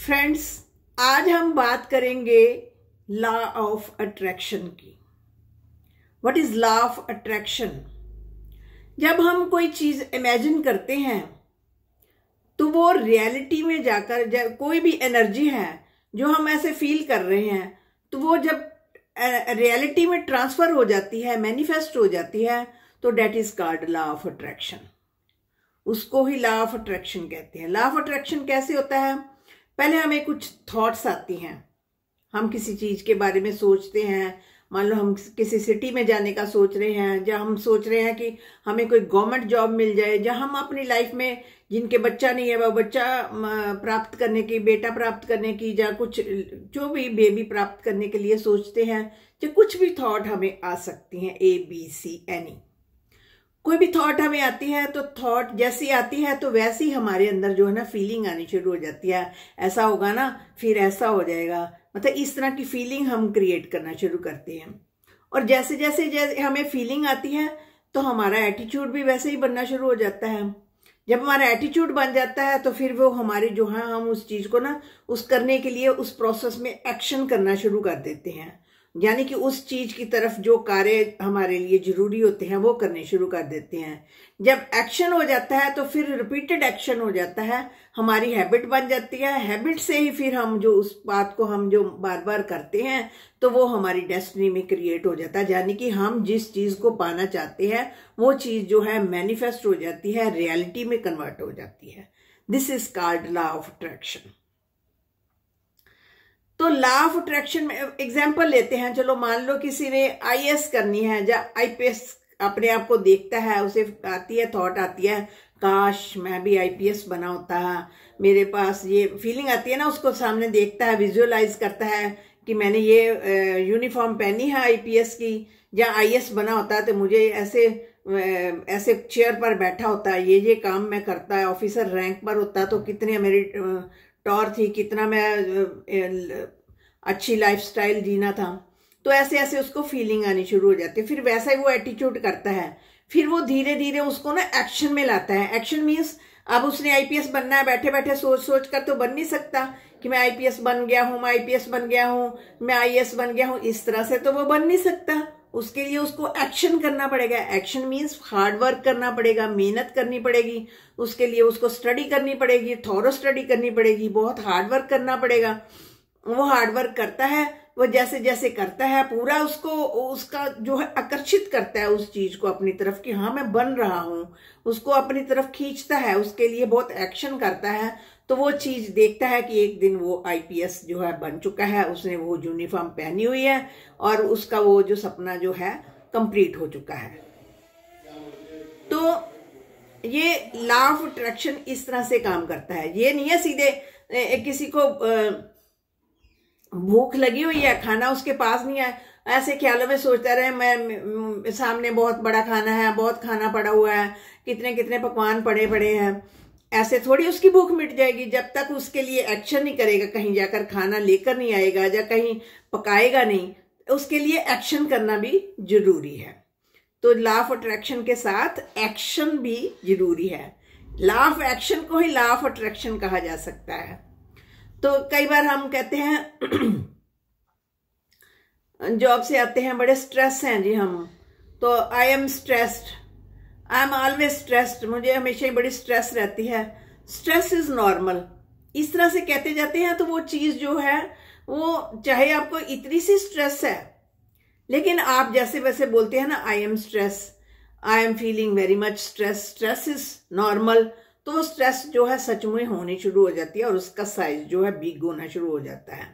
Friends, आज हम बात करेंगे लॉ ऑफ अट्रैक्शन की। What is law of attraction? जब हम कोई चीज इमेजिन करते हैं तो वो रियलिटी में जाकर कोई भी एनर्जी है जो हम ऐसे फील कर रहे हैं, तो वो जब रियलिटी में ट्रांसफर हो जाती है, मैनिफेस्ट हो जाती है, तो that is called law of attraction. उसको ही लॉ ऑफ अट्रैक्शन कहते हैं। लॉ ऑफ अट्रैक्शन कैसे होता है? पहले हमें कुछ थॉट्स आती हैं, हम किसी चीज के बारे में सोचते हैं। मान लो हम किसी सिटी में जाने का सोच रहे हैं, या हम सोच रहे हैं कि हमें कोई गवर्नमेंट जॉब मिल जाए, या हम अपनी लाइफ में जिनके बच्चा नहीं है वह बच्चा प्राप्त करने की, बेटा प्राप्त करने की, या कुछ जो भी बेबी प्राप्त करने के लिए सोचते हैं, या कुछ भी थॉट हमें आ सकती हैं, ABC एनी। कोई भी थॉट हमें आती है तो थॉट जैसी आती है तो वैसी हमारे अंदर जो है ना फीलिंग आनी शुरू हो जाती है। ऐसा होगा ना, फिर ऐसा हो जाएगा, मतलब इस तरह की फीलिंग हम क्रिएट करना शुरू करते हैं। और जैसे जैसे हमें फीलिंग आती है तो हमारा एटीट्यूड भी वैसे ही बनना शुरू हो जाता है। जब हमारा एटीट्यूड बन जाता है तो फिर वो हमारी जो है, हम उस चीज को ना उस करने के लिए उस प्रोसेस में एक्शन करना शुरू कर देते हैं। यानी कि उस चीज की तरफ जो कार्य हमारे लिए जरूरी होते हैं वो करने शुरू कर देते हैं। जब एक्शन हो जाता है तो फिर रिपीटेड एक्शन हो जाता है, हमारी हैबिट बन जाती है। हैबिट से ही फिर हम जो उस बात को हम जो बार बार करते हैं तो वो हमारी डेस्टिनी में क्रिएट हो जाता है। यानी कि हम जिस चीज को पाना चाहते हैं वो चीज जो है मैनिफेस्ट हो जाती है, रियलिटी में कन्वर्ट हो जाती है। This is called law of attraction. तो लॉ ऑफ अट्रैक्शन में एग्जांपल लेते हैं। चलो मान लो किसी ने IAS करनी है या IPS अपने आप को देखता है, उसे आती है, थॉट आती है, काश मैं भी IPS बना होता है, मेरे पास ये फीलिंग आती है ना, उसको सामने देखता है, विजुअलाइज करता है कि मैंने ये यूनिफॉर्म पहनी है IPS की, या IAS बना होता है तो मुझे ऐसे ऐसे चेयर पर बैठा होता है, ये काम मैं करता है, ऑफिसर रैंक पर होता है तो कितने मेरी टॉर थी, कितना मैं अच्छी लाइफस्टाइल जीना था। तो ऐसे ऐसे उसको फीलिंग आनी शुरू हो जाती है। फिर वैसा ही वो एटीट्यूड करता है। फिर वो धीरे धीरे उसको ना एक्शन में लाता है। एक्शन मीन्स अब उसने IPS बनना है, बैठे बैठे सोच सोच कर तो बन नहीं सकता कि मैं IPS बन गया हूं, मैं IPS बन गया हूं, मैं IAS बन गया हूं, इस तरह से तो वो बन नहीं सकता। उसके लिए उसको एक्शन करना पड़ेगा। एक्शन मीन्स हार्ड वर्क करना पड़ेगा, मेहनत करनी पड़ेगी, उसके लिए उसको स्टडी करनी पड़ेगी, थॉरो स्टडी करनी पड़ेगी, बहुत हार्ड वर्क करना पड़ेगा। वो हार्ड वर्क करता है, वो जैसे जैसे करता है पूरा उसको उसका जो है आकर्षित करता है उस चीज को अपनी तरफ कि हाँ मैं बन रहा हूं, उसको अपनी तरफ खींचता है, उसके लिए बहुत एक्शन करता है। तो वो चीज देखता है कि एक दिन वो IPS जो है बन चुका है, उसने वो यूनिफॉर्म पहनी हुई है और उसका वो जो सपना जो है कंप्लीट हो चुका है। तो ये लॉ ऑफ अट्रैक्शन इस तरह से काम करता है। ये नहीं है सीधे किसी को भूख लगी हुई है, खाना उसके पास नहीं है, ऐसे ख्यालों में सोचता रहे मैं सामने बहुत बड़ा खाना है, बहुत खाना पड़ा हुआ है, कितने कितने पकवान पड़े पड़े हैं, ऐसे थोड़ी उसकी भूख मिट जाएगी। जब तक उसके लिए एक्शन नहीं करेगा, कहीं जाकर खाना लेकर नहीं आएगा या कहीं पकाएगा नहीं, उसके लिए एक्शन करना भी जरूरी है। तो लॉ ऑफ अट्रैक्शन के साथ एक्शन भी जरूरी है। लॉ ऑफ एक्शन को ही लॉ ऑफ अट्रैक्शन कहा जा सकता है। तो कई बार हम कहते हैं जॉब से आते हैं, बड़े स्ट्रेस हैं जी हम, तो I am stressed, I am always stressed, मुझे हमेशा ही बड़ी स्ट्रेस रहती है, स्ट्रेस इज नॉर्मल, इस तरह से कहते जाते हैं। तो वो चीज जो है वो चाहे आपको इतनी सी स्ट्रेस है, लेकिन आप जैसे वैसे बोलते हैं ना, I am stress, I am feeling very much stress, stress is normal, तो वो स्ट्रेस जो है सच में होनी शुरू हो जाती है और उसका साइज जो है बिग होना शुरू हो जाता है।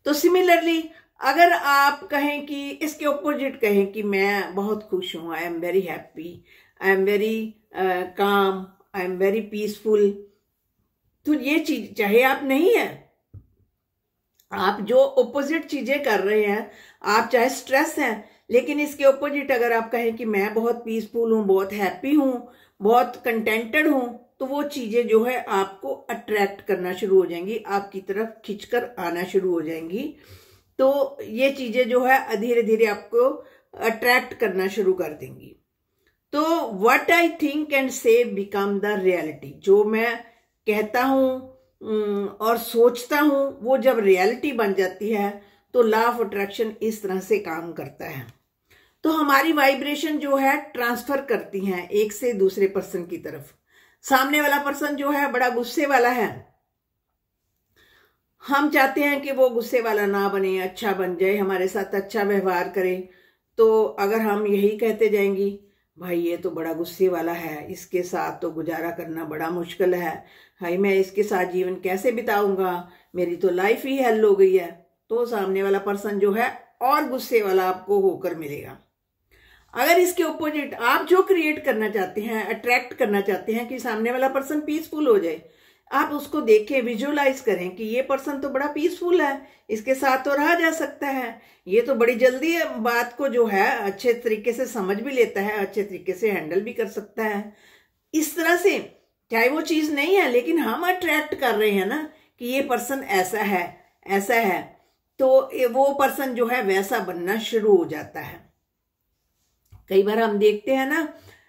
तो सिमिलरली अगर आप कहें कि इसके ऑपोजिट कहें कि मैं बहुत खुश हूं, I am very happy, I am very calm, I am very peaceful, तो ये चीज चाहे आप नहीं है, आप जो ऑपोजिट चीजें कर रहे हैं, आप चाहे स्ट्रेस हैं, लेकिन इसके ऑपोजिट अगर आप कहें कि मैं बहुत पीसफुल हूं, बहुत हैप्पी हूं, बहुत कंटेंटेड हूं, तो वो चीजें जो है आपको अट्रैक्ट करना शुरू हो जाएंगी, आपकी तरफ खिंचकर आना शुरू हो जाएंगी। तो ये चीजें जो है धीरे धीरे आपको अट्रैक्ट करना शुरू कर देंगी। तो व्हाट आई थिंक एंड से बिकम द रियलिटी। जो मैं कहता हूं और सोचता हूं वो जब रियलिटी बन जाती है तो लॉ ऑफ अट्रैक्शन इस तरह से काम करता है। तो हमारी वाइब्रेशन जो है ट्रांसफर करती हैं एक से दूसरे पर्सन की तरफ। सामने वाला पर्सन जो है बड़ा गुस्से वाला है, हम चाहते हैं कि वो गुस्से वाला ना बने, अच्छा बन जाए, हमारे साथ अच्छा व्यवहार करे। तो अगर हम यही कहते जाएंगी भाई ये तो बड़ा गुस्से वाला है, इसके साथ तो गुजारा करना बड़ा मुश्किल है, भाई मैं इसके साथ जीवन कैसे बिताऊंगा, मेरी तो लाइफ ही हल हो गई है, तो सामने वाला पर्सन जो है और गुस्से वाला आपको होकर मिलेगा। अगर इसके ऑपोजिट आप जो क्रिएट करना चाहते हैं, अट्रैक्ट करना चाहते हैं कि सामने वाला पर्सन पीसफुल हो जाए, आप उसको देखें, विजुअलाइज करें कि ये पर्सन तो बड़ा पीसफुल है, इसके साथ तो रहा जा सकता है, ये तो बड़ी जल्दी बात को जो है अच्छे तरीके से समझ भी लेता है, अच्छे तरीके से हैंडल भी कर सकता है। इस तरह से चाहे वो चीज नहीं है लेकिन हम अट्रैक्ट कर रहे हैं ना कि ये पर्सन ऐसा है, ऐसा है, तो वो पर्सन जो है वैसा बनना शुरू हो जाता है। कई बार हम देखते हैं ना,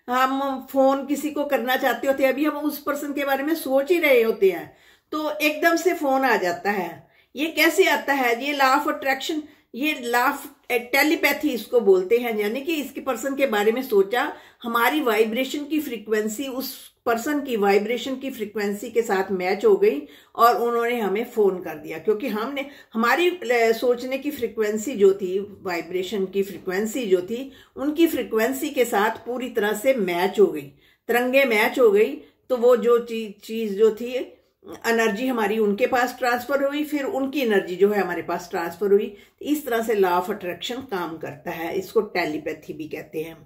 हम फोन किसी को करना चाहते होते हैं, अभी हम उस पर्सन के बारे में सोच ही रहे होते हैं तो एकदम से फोन आ जाता है। ये कैसे आता है? ये लॉ ऑफ अट्रैक्शन, ये लॉ ऑफ टेलीपैथी इसको बोलते हैं। यानी कि इसके पर्सन के बारे में सोचा, हमारी वाइब्रेशन की फ्रीक्वेंसी उस पर्सन की वाइब्रेशन की फ्रीक्वेंसी के साथ मैच हो गई और उन्होंने हमें फोन कर दिया, क्योंकि हमने हमारी सोचने की फ्रीक्वेंसी जो थी, वाइब्रेशन की फ्रीक्वेंसी जो थी, उनकी फ्रीक्वेंसी के साथ पूरी तरह से मैच हो गई, तरंगे मैच हो गई। तो वो जो चीज जो थी, एनर्जी हमारी उनके पास ट्रांसफर हुई, फिर उनकी एनर्जी जो है हमारे पास ट्रांसफर हुई। इस तरह से लॉ ऑफ अट्रैक्शन काम करता है, इसको टेलीपैथी भी कहते हैं।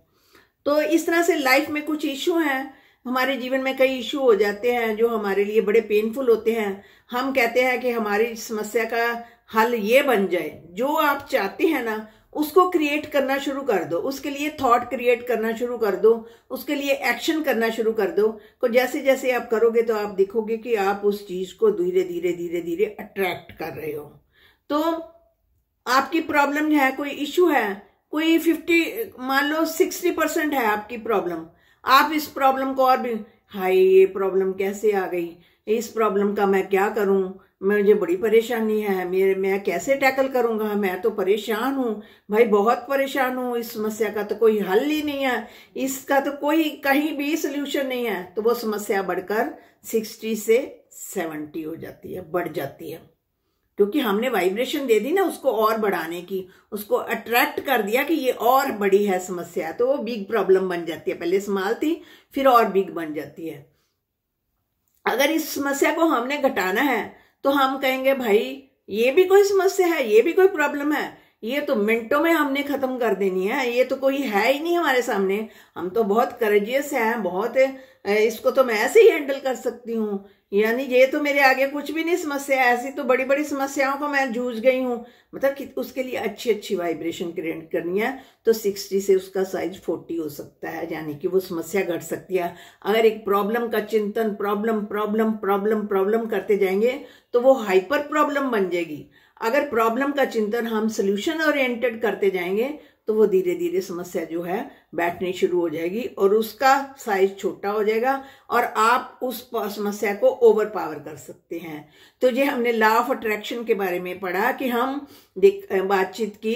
तो इस तरह से लाइफ में कुछ इश्यू हैं, हमारे जीवन में कई इश्यू हो जाते हैं जो हमारे लिए बड़े पेनफुल होते हैं। हम कहते हैं कि हमारी समस्या का हल ये बन जाए, जो आप चाहते हैं ना उसको क्रिएट करना शुरू कर दो, उसके लिए थॉट क्रिएट करना शुरू कर दो, उसके लिए एक्शन करना शुरू कर दो। तो जैसे जैसे आप करोगे तो आप देखोगे कि आप उस चीज को धीरे धीरे धीरे धीरे अट्रैक्ट कर रहे हो। तो आपकी प्रॉब्लम है, कोई इश्यू है, कोई 50 मान लो 60% है आपकी प्रॉब्लम, आप इस प्रॉब्लम को और भी, हाय ये प्रॉब्लम कैसे आ गई, इस प्रॉब्लम का मैं क्या करूं, मुझे बड़ी परेशानी है, मैं कैसे टैकल करूंगा, मैं तो परेशान हूं भाई, बहुत परेशान हूं, इस समस्या का तो कोई हल ही नहीं है, इसका तो कोई कहीं भी सोल्यूशन नहीं है। तो वो समस्या बढ़कर 60 से 70 हो जाती है, बढ़ जाती है, क्योंकि हमने वाइब्रेशन दे दी ना उसको और बढ़ाने की, उसको अट्रैक्ट कर दिया कि ये और बड़ी है समस्या, तो वो बिग प्रॉब्लम बन जाती है। पहले स्मॉल थी फिर और बिग बन जाती है। अगर इस समस्या को हमने घटाना है तो हम कहेंगे भाई ये भी कोई समस्या है, ये भी कोई प्रॉब्लम है, ये तो मिनटों में हमने खत्म कर देनी है, ये तो कोई है ही नहीं हमारे सामने, हम तो बहुत करेजियस हैं, बहुत इसको तो मैं ऐसे ही हैंडल कर सकती हूँ, यानी ये तो मेरे आगे कुछ भी नहीं समस्या, ऐसी तो बड़ी बड़ी समस्याओं को मैं जूझ गई हूँ। मतलब कि उसके लिए अच्छी अच्छी वाइब्रेशन क्रिएट करनी है तो 60 से उसका साइज 40 हो सकता है, यानी कि वो समस्या घट सकती है। अगर एक प्रॉब्लम का चिंतन प्रॉब्लम प्रॉब्लम प्रॉब्लम प्रॉब्लम करते जाएंगे तो वो हाइपर प्रॉब्लम बन जाएगी। अगर प्रॉब्लम का चिंतन हम सोल्यूशन ओरिएंटेड करते जाएंगे तो वो धीरे धीरे समस्या जो है बैठनी शुरू हो जाएगी और उसका साइज छोटा हो जाएगा और आप उस समस्या को ओवर पावर कर सकते हैं। तो ये हमने लॉ ऑफ अट्रैक्शन के बारे में पढ़ा कि हम बातचीत की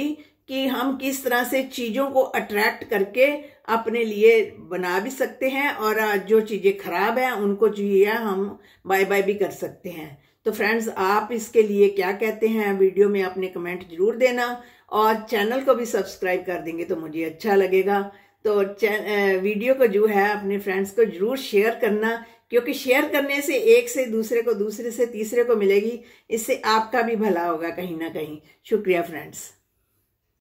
कि हम किस तरह से चीजों को अट्रैक्ट करके अपने लिए बना भी सकते हैं और जो चीजें खराब हैं उनको जो है हम बाय बाय भी कर सकते हैं। तो फ्रेंड्स, आप इसके लिए क्या कहते हैं वीडियो में अपने कमेंट जरूर देना और चैनल को भी सब्सक्राइब कर देंगे तो मुझे अच्छा लगेगा। तो वीडियो को जो है अपने फ्रेंड्स को जरूर शेयर करना, क्योंकि शेयर करने से एक से दूसरे को, दूसरे से तीसरे को मिलेगी, इससे आपका भी भला होगा कहीं ना कहीं। शुक्रिया फ्रेंड्स।